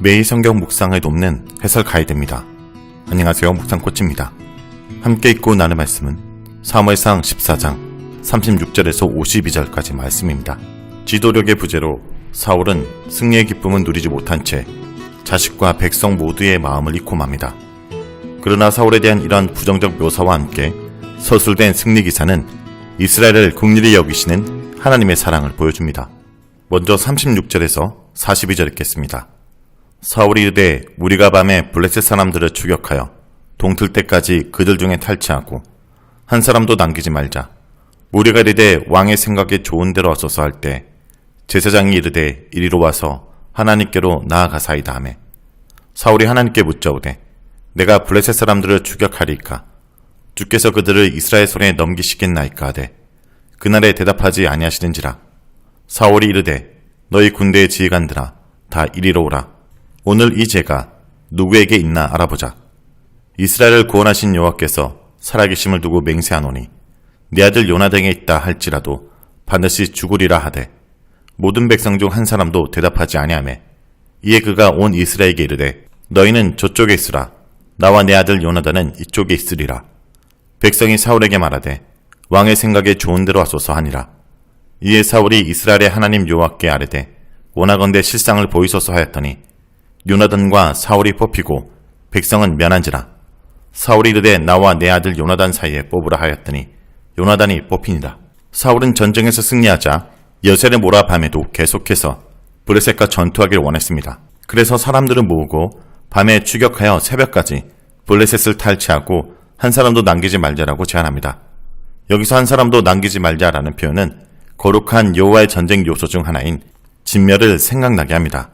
매일 성경 묵상을 돕는 해설 가이드입니다. 안녕하세요, 묵상코치입니다. 함께 읽고 나눌 말씀은 사무엘상 14장 36절에서 52절까지 말씀입니다. 지도력의 부재로 사울은 승리의 기쁨은 누리지 못한 채 자식과 백성 모두의 마음을 잃고 맙니다. 그러나 사울에 대한 이러한 부정적 묘사와 함께 서술된 승리 기사는 이스라엘을 긍휼히 여기시는 하나님의 사랑을 보여줍니다. 먼저 36절에서 42절 읽겠습니다. 사울이 이르되 우리가 밤에 블레셋 사람들을 추격하여 동틀 때까지 그들 중에 탈취하고 한 사람도 남기지 말자. 우리가 이르되 왕의 생각에 좋은 대로 하소서 할 때 제사장이 이르되 이리로 와서 하나님께로 나아가사이다 하매 사울이 하나님께 묻자오되 내가 블레셋 사람들을 추격하리이까 주께서 그들을 이스라엘 손에 넘기시겠나이까 하되 그날에 대답하지 아니하시는지라. 사울이 이르되 너희 군대의 지휘관들아 다 이리로 오라. 오늘 이 죄가 누구에게 있나 알아보자. 이스라엘을 구원하신 여호와께서 살아계심을 두고 맹세하노니 네 아들 요나단에 있다 할지라도 반드시 죽으리라 하되 모든 백성 중 한 사람도 대답하지 아니하매 이에 그가 온 이스라엘에게 이르되 너희는 저쪽에 있으라. 나와 내 아들 요나단은 이쪽에 있으리라. 백성이 사울에게 말하되 왕의 생각에 좋은 대로 하소서 하니라. 이에 사울이 이스라엘의 하나님 여호와께 아뢰되 원하건대 실상을 보이소서 하였더니 요나단과 사울이 뽑히고 백성은 면한지라. 사울이 이르되 나와 내 아들 요나단 사이에 뽑으라 하였더니 요나단이 뽑히니라. 사울은 전쟁에서 승리하자 여셀의 모라 밤에도 계속해서 블레셋과 전투하기를 원했습니다. 그래서 사람들을 모으고 밤에 추격하여 새벽까지 블레셋을 탈취하고 한 사람도 남기지 말자라고 제안합니다. 여기서 한 사람도 남기지 말자라는 표현은 거룩한 여호와의 전쟁 요소 중 하나인 진멸을 생각나게 합니다.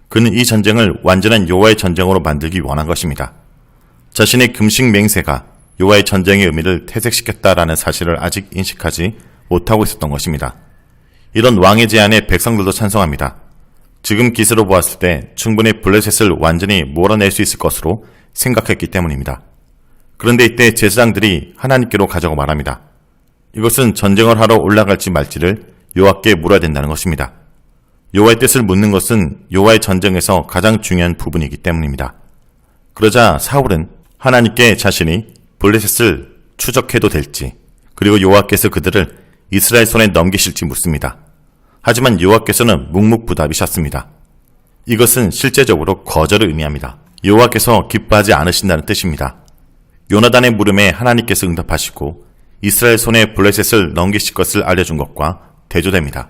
그는 이 전쟁을 완전한 여호와의 전쟁으로 만들기 원한 것입니다. 자신의 금식 맹세가 여호와의 전쟁의 의미를 퇴색시켰다라는 사실을 아직 인식하지 못하고 있었던 것입니다. 이런 왕의 제안에 백성들도 찬성합니다. 지금 기세로 보았을 때 충분히 블레셋을 완전히 몰아낼 수 있을 것으로 생각했기 때문입니다. 그런데 이때 제사장들이 하나님께로 가자고 말합니다. 이것은 전쟁을 하러 올라갈지 말지를 여호와께 물어야 된다는 것입니다. 여호와의 뜻을 묻는 것은 여호와의 전쟁에서 가장 중요한 부분이기 때문입니다. 그러자 사울은 하나님께 자신이 블레셋을 추적해도 될지 그리고 여호와께서 그들을 이스라엘 손에 넘기실지 묻습니다. 하지만 여호와께서는 묵묵부답이셨습니다. 이것은 실제적으로 거절을 의미합니다. 여호와께서 기뻐하지 않으신다는 뜻입니다. 요나단의 물음에 하나님께서 응답하시고 이스라엘 손에 블레셋을 넘기실 것을 알려준 것과 대조됩니다.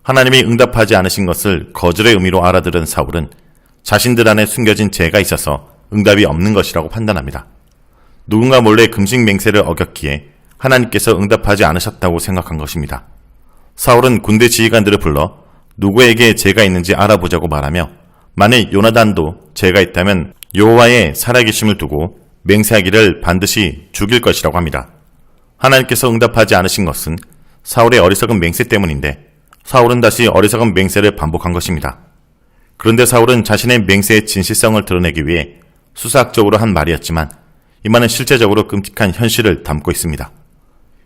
하나님이 응답하지 않으신 것을 거절의 의미로 알아들은 사울은 자신들 안에 숨겨진 죄가 있어서 응답이 없는 것이라고 판단합니다. 누군가 몰래 금식 맹세를 어겼기에 하나님께서 응답하지 않으셨다고 생각한 것입니다. 사울은 군대 지휘관들을 불러 누구에게 죄가 있는지 알아보자고 말하며 만일 요나단도 죄가 있다면 여호와의 살아계심을 두고 맹세하기를 반드시 죽일 것이라고 합니다. 하나님께서 응답하지 않으신 것은 사울의 어리석은 맹세 때문인데 사울은 다시 어리석은 맹세를 반복한 것입니다. 그런데 사울은 자신의 맹세의 진실성을 드러내기 위해 수사학적으로 한 말이었지만 이 말은 실제적으로 끔찍한 현실을 담고 있습니다.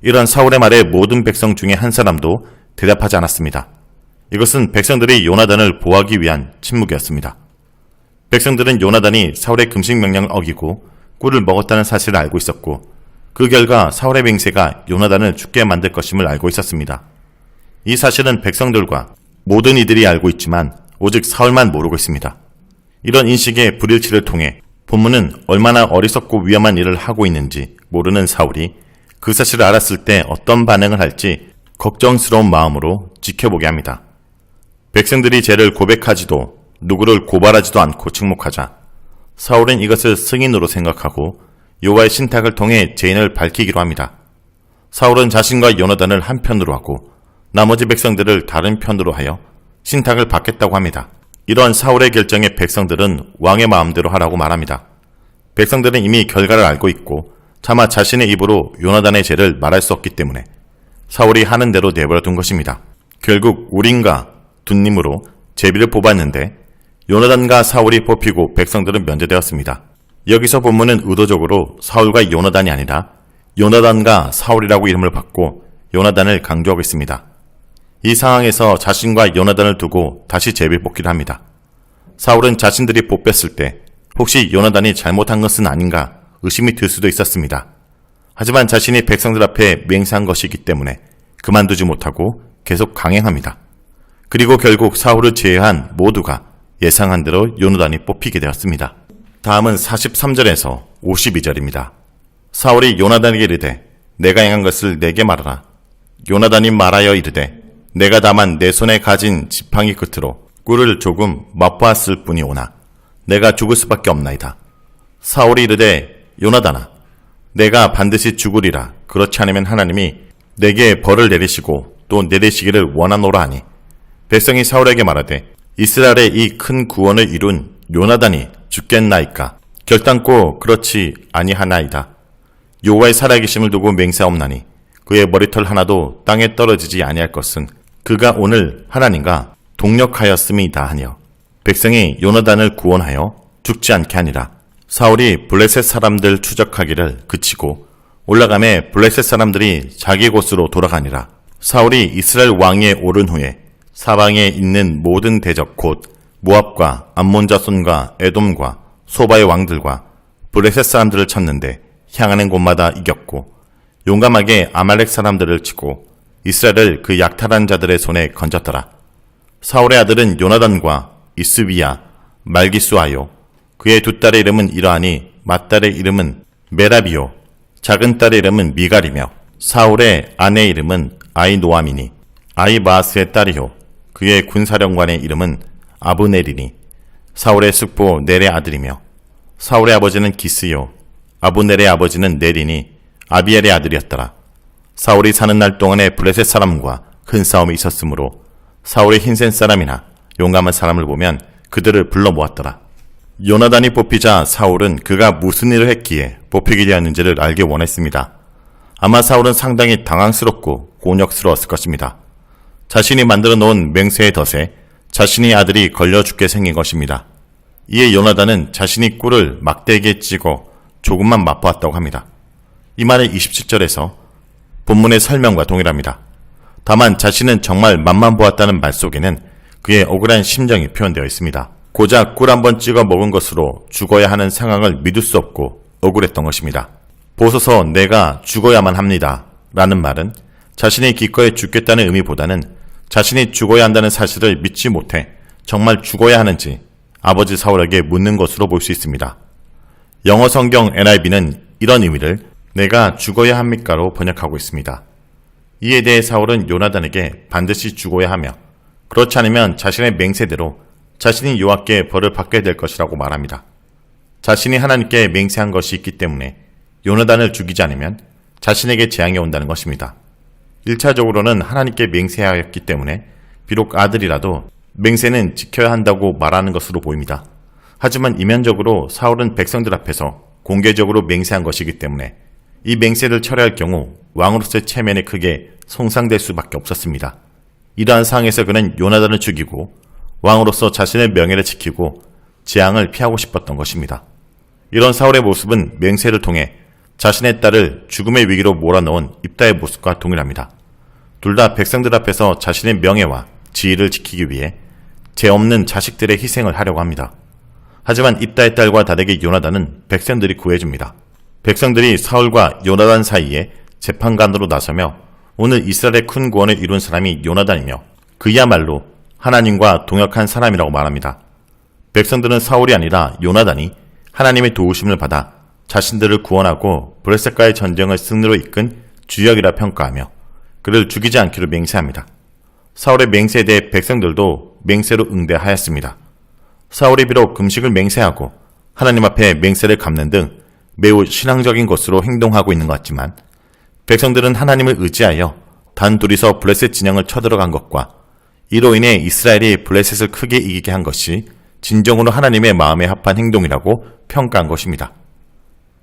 이런 사울의 말에 모든 백성 중에 한 사람도 대답하지 않았습니다. 이것은 백성들이 요나단을 보호하기 위한 침묵이었습니다. 백성들은 요나단이 사울의 금식 명령을 어기고 꿀을 먹었다는 사실을 알고 있었고 그 결과 사울의 맹세가 요나단을 죽게 만들 것임을 알고 있었습니다. 이 사실은 백성들과 모든 이들이 알고 있지만 오직 사울만 모르고 있습니다. 이런 인식의 불일치를 통해 본문은 얼마나 어리석고 위험한 일을 하고 있는지 모르는 사울이 그 사실을 알았을 때 어떤 반응을 할지 걱정스러운 마음으로 지켜보게 합니다. 백성들이 죄를 고백하지도 누구를 고발하지도 않고 침묵하자 사울은 이것을 승인으로 생각하고 여호와의 신탁을 통해 죄인을 밝히기로 합니다. 사울은 자신과 요나단을 한편으로 하고 나머지 백성들을 다른 편으로 하여 신탁을 받겠다고 합니다. 이러한 사울의 결정에 백성들은 왕의 마음대로 하라고 말합니다. 백성들은 이미 결과를 알고 있고 차마 자신의 입으로 요나단의 죄를 말할 수 없기 때문에 사울이 하는 대로 내버려 둔 것입니다. 결국 우림과 둔림으로 제비를 뽑았는데 요나단과 사울이 뽑히고 백성들은 면제되었습니다. 여기서 본문은 의도적으로 사울과 요나단이 아니라 요나단과 사울이라고 이름을 받고 요나단을 강조하고 있습니다. 이 상황에서 자신과 요나단을 두고 다시 제비 뽑기를 합니다. 사울은 자신들이 뽑혔을 때 혹시 요나단이 잘못한 것은 아닌가 의심이 들 수도 있었습니다. 하지만 자신이 백성들 앞에 맹세한 것이기 때문에 그만두지 못하고 계속 강행합니다. 그리고 결국 사울을 제외한 모두가 예상한 대로 요나단이 뽑히게 되었습니다. 다음은 43절에서 52절입니다. 사울이 요나단에게 이르되 내가 행한 것을 내게 말하라. 요나단이 말하여 이르되 내가 다만 내 손에 가진 지팡이 끝으로 꿀을 조금 맛보았을 뿐이오나 내가 죽을 수밖에 없나이다. 사울이 이르되 요나단아 내가 반드시 죽으리라. 그렇지 않으면 하나님이 내게 벌을 내리시고 또 내리시기를 원하노라 하니 백성이 사울에게 말하되 이스라엘의 이 큰 구원을 이룬 요나단이 죽겠나이까. 결단코 그렇지 아니하나이다. 여호와의 살아계심을 두고 맹세하옵나니 그의 머리털 하나도 땅에 떨어지지 아니할 것은 그가 오늘 하나님과 동력하였음이다 하니요. 백성이 요나단을 구원하여 죽지 않게 하니라. 사울이 블레셋 사람들 추적하기를 그치고 올라가매 블레셋 사람들이 자기 곳으로 돌아가니라. 사울이 이스라엘 왕위에 오른 후에 사방에 있는 모든 대적 곧 모압과 암몬 자손과 에돔과 소바의 왕들과 블레셋 사람들을 쳤는데 향하는 곳마다 이겼고 용감하게 아말렉 사람들을 치고 이스라엘을 그 약탈한 자들의 손에 건졌더라. 사울의 아들은 요나단과 이스위야, 말기수아요. 그의 두 딸의 이름은 이러하니 맏딸의 이름은 메라비요, 작은 딸의 이름은 미갈이며 사울의 아내의 이름은 아이노아미니 아이마스의 딸이요. 그의 군사령관의 이름은 아브넬이니 사울의 숙부 넬의 아들이며 사울의 아버지는 기스요 아브넬의 아버지는 넬이니 아비엘의 아들이었더라. 사울이 사는 날 동안에 블레셋 사람과 큰 싸움이 있었으므로 사울의 흰센 사람이나 용감한 사람을 보면 그들을 불러 모았더라. 요나단이 뽑히자 사울은 그가 무슨 일을 했기에 뽑히게 되었는지를 알기 원했습니다. 아마 사울은 상당히 당황스럽고 곤욕스러웠을 것입니다. 자신이 만들어 놓은 맹세의 덫에 자신의 아들이 걸려 죽게 생긴 것입니다. 이에 요나단은 자신이 꿀을 막대기에 찍어 조금만 맛보았다고 합니다. 이 말은 27절에서 본문의 설명과 동일합니다. 다만 자신은 정말 맛만 보았다는 말 속에는 그의 억울한 심정이 표현되어 있습니다. 고작 꿀 한번 찍어 먹은 것으로 죽어야 하는 상황을 믿을 수 없고 억울했던 것입니다. 보소서 내가 죽어야만 합니다. 라는 말은 자신이 기꺼이 죽겠다는 의미보다는 자신이 죽어야 한다는 사실을 믿지 못해 정말 죽어야 하는지 아버지 사울에게 묻는 것으로 볼 수 있습니다. 영어 성경 NIV는 이런 의미를 내가 죽어야 합니까로 번역하고 있습니다. 이에 대해 사울은 요나단에게 반드시 죽어야 하며 그렇지 않으면 자신의 맹세대로 자신이 여호와께 벌을 받게 될 것이라고 말합니다. 자신이 하나님께 맹세한 것이 있기 때문에 요나단을 죽이지 않으면 자신에게 재앙이 온다는 것입니다. 1차적으로는 하나님께 맹세하였기 때문에 비록 아들이라도 맹세는 지켜야 한다고 말하는 것으로 보입니다. 하지만 이면적으로 사울은 백성들 앞에서 공개적으로 맹세한 것이기 때문에 이 맹세를 철회할 경우 왕으로서의 체면에 크게 손상될 수밖에 없었습니다. 이러한 상황에서 그는 요나단을 죽이고 왕으로서 자신의 명예를 지키고 재앙을 피하고 싶었던 것입니다. 이런 사울의 모습은 맹세를 통해 자신의 딸을 죽음의 위기로 몰아넣은 입다의 모습과 동일합니다. 둘 다 백성들 앞에서 자신의 명예와 지위를 지키기 위해 죄 없는 자식들의 희생을 하려고 합니다. 하지만 입다의 딸과 다르게 요나단은 백성들이 구해줍니다. 백성들이 사울과 요나단 사이에 재판관으로 나서며 오늘 이스라엘의 큰 구원을 이룬 사람이 요나단이며 그야말로 하나님과 동역한 사람이라고 말합니다. 백성들은 사울이 아니라 요나단이 하나님의 도우심을 받아 자신들을 구원하고 블레셋과의 전쟁을 승리로 이끈 주역이라 평가하며 그를 죽이지 않기로 맹세합니다. 사울의 맹세에 대해 백성들도 맹세로 응대하였습니다. 사울이 비록 금식을 맹세하고 하나님 앞에 맹세를 갚는 등 매우 신앙적인 것으로 행동하고 있는 것 같지만 백성들은 하나님을 의지하여 단 둘이서 블레셋 진영을 쳐들어간 것과 이로 인해 이스라엘이 블레셋을 크게 이기게 한 것이 진정으로 하나님의 마음에 합한 행동이라고 평가한 것입니다.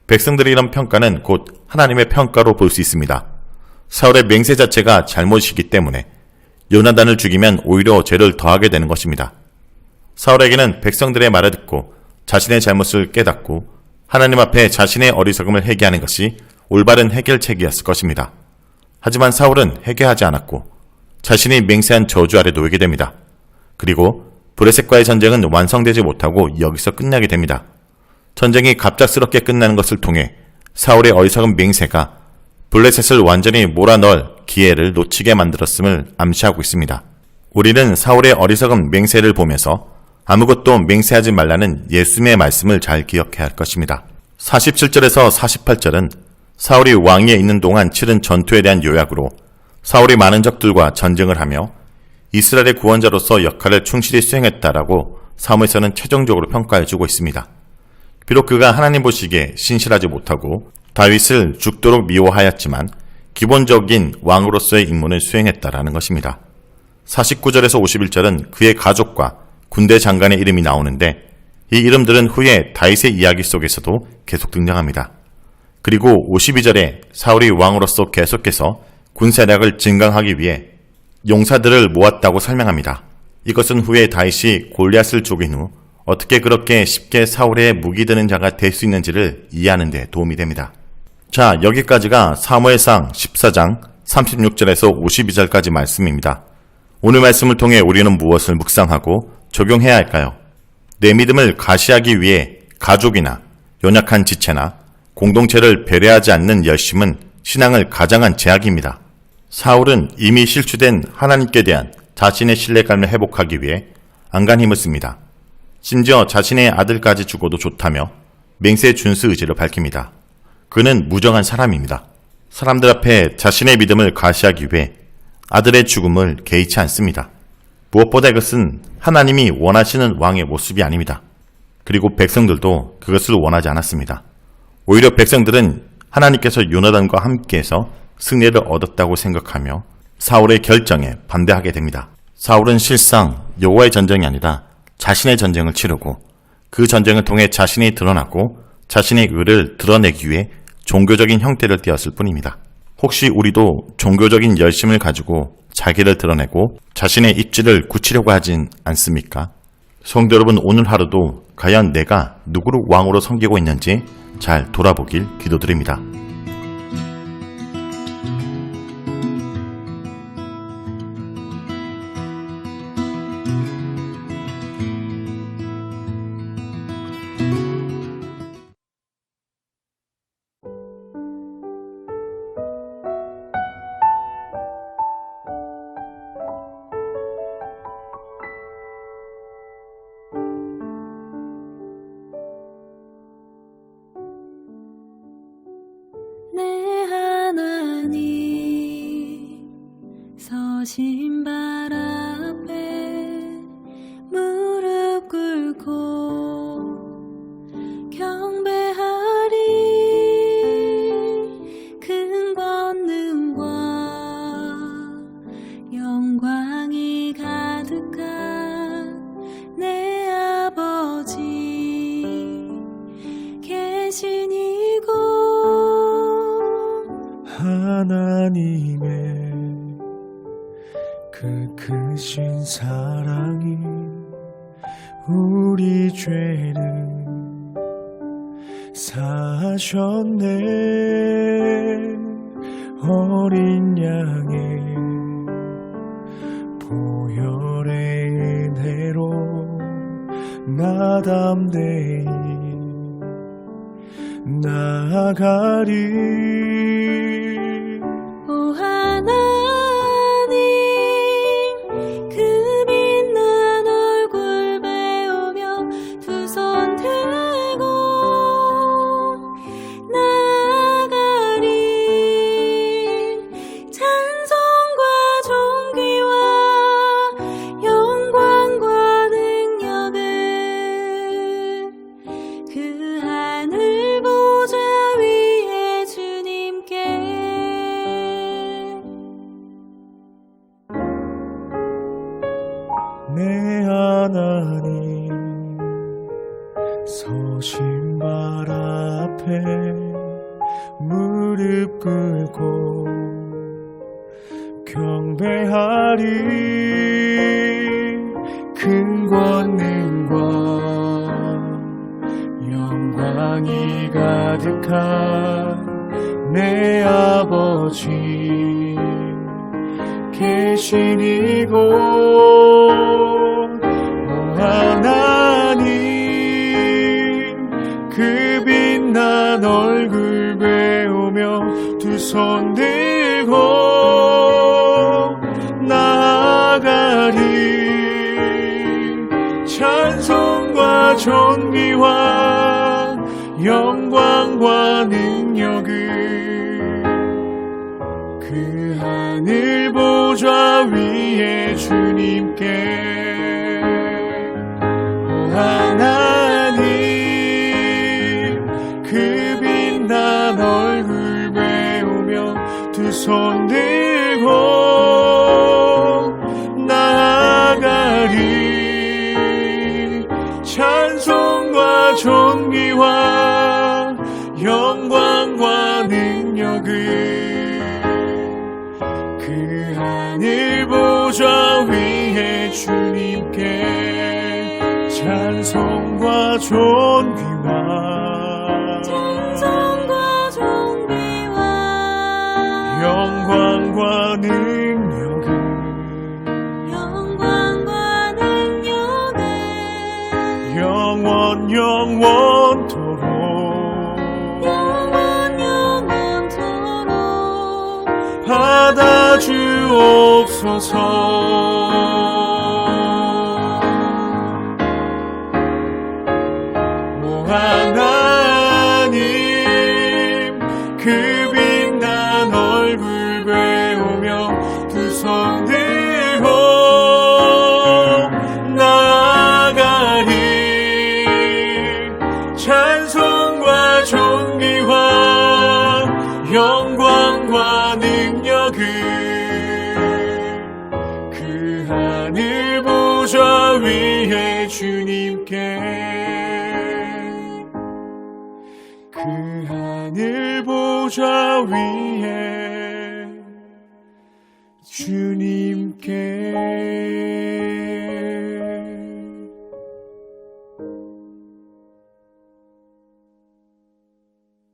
백성들의 이런 평가는 곧 하나님의 평가로 볼 수 있습니다. 사울의 맹세 자체가 잘못이기 때문에 요나단을 죽이면 오히려 죄를 더하게 되는 것입니다. 사울에게는 백성들의 말을 듣고 자신의 잘못을 깨닫고 하나님 앞에 자신의 어리석음을 회개하는 것이 올바른 해결책이었을 것입니다. 하지만 사울은 회개하지 않았고 자신이 맹세한 저주 아래 놓이게 됩니다. 그리고 브레셋과의 전쟁은 완성되지 못하고 여기서 끝나게 됩니다. 전쟁이 갑작스럽게 끝나는 것을 통해 사울의 어리석은 맹세가 블레셋을 완전히 몰아넣을 기회를 놓치게 만들었음을 암시하고 있습니다. 우리는 사울의 어리석은 맹세를 보면서 아무것도 맹세하지 말라는 예수님의 말씀을 잘 기억해야 할 것입니다. 47절에서 48절은 사울이 왕위에 있는 동안 치른 전투에 대한 요약으로 사울이 많은 적들과 전쟁을 하며 이스라엘의 구원자로서 역할을 충실히 수행했다라고 사무엘서는 최종적으로 평가해주고 있습니다. 비록 그가 하나님 보시기에 신실하지 못하고 다윗을 죽도록 미워하였지만 기본적인 왕으로서의 임무를 수행했다라는 것입니다. 49절에서 51절은 그의 가족과 군대 장관의 이름이 나오는데 이 이름들은 후에 다윗의 이야기 속에서도 계속 등장합니다. 그리고 52절에 사울이 왕으로서 계속해서 군사력을 증강하기 위해 용사들을 모았다고 설명합니다. 이것은 후에 다윗이 골리앗을 죽인 후 어떻게 그렇게 쉽게 사울의 무기 드는 자가 될 수 있는지를 이해하는 데 도움이 됩니다. 자, 여기까지가 사무엘상 14장 36절에서 52절까지 말씀입니다. 오늘 말씀을 통해 우리는 무엇을 묵상하고 적용해야 할까요? 내 믿음을 가시하기 위해 가족이나 연약한 지체나 공동체를 배려하지 않는 열심은 신앙을 가장한 제약입니다. 사울은 이미 실추된 하나님께 대한 자신의 신뢰감을 회복하기 위해 안간 힘을 씁니다. 심지어 자신의 아들까지 죽어도 좋다며 맹세 준수 의지를 밝힙니다. 그는 무정한 사람입니다. 사람들 앞에 자신의 믿음을 가시하기 위해 아들의 죽음을 개의치 않습니다. 무엇보다 이것은 하나님이 원하시는 왕의 모습이 아닙니다. 그리고 백성들도 그것을 원하지 않았습니다. 오히려 백성들은 하나님께서 요나단과 함께해서 승리를 얻었다고 생각하며 사울의 결정에 반대하게 됩니다. 사울은 실상 여호와의 전쟁이 아니라 자신의 전쟁을 치르고 그 전쟁을 통해 자신이 드러났고 자신의 의를 드러내기 위해 종교적인 형태를 띄었을 뿐입니다. 혹시 우리도 종교적인 열심을 가지고 자기를 드러내고 자신의 입지를 굳히려고 하진 않습니까? 성도 여러분, 오늘 하루도 과연 내가 누구를 왕으로 섬기고 있는지 잘 돌아보길 기도드립니다. 내 하나님 서신 발 앞에 무릎 꿇고 경배하리. 큰 권능과 영광이 가득한 내 아버지 계신 이곳 하나님의 그 크신 사랑이 우리 죄를 사하셨네. 어린 양의 보혈의 은혜로 나 담대히 나아가리. 오 하나님 그 빛난 얼굴 배우며 두 손 들고 나아가리. 찬송과 존귀와 영광과 능력을 그 하늘 보좌 위에 주님께. 내 하나님 서신 발 앞에 무릎 꿇고 경배하리. 큰 권능과 영광이 가득한 내 아버지 계신 이곳. 오 손 들고 나아가리. 찬송과 존귀와 영광과 능력을 그 하늘 보좌 위에 주님께. 오 하나님, 그 빛난 얼굴 배우며 두 손 들고 나아가리. 찬송과 존귀와 영광과 능력을 그 하늘 보좌 위에 주님께. 찬송과 존귀와 찬송과 존귀와 영광과 능력을 영광과 능력을 영원토록 영원토록 받아 주옵소서. 오 하나님, 그 빛난 얼굴 배우며 두 손 들고 나아가리. 찬송과 존귀와 영광과 능력을 그 하늘 보좌 위에 주님께. 그 하늘 보좌 위에 주님께.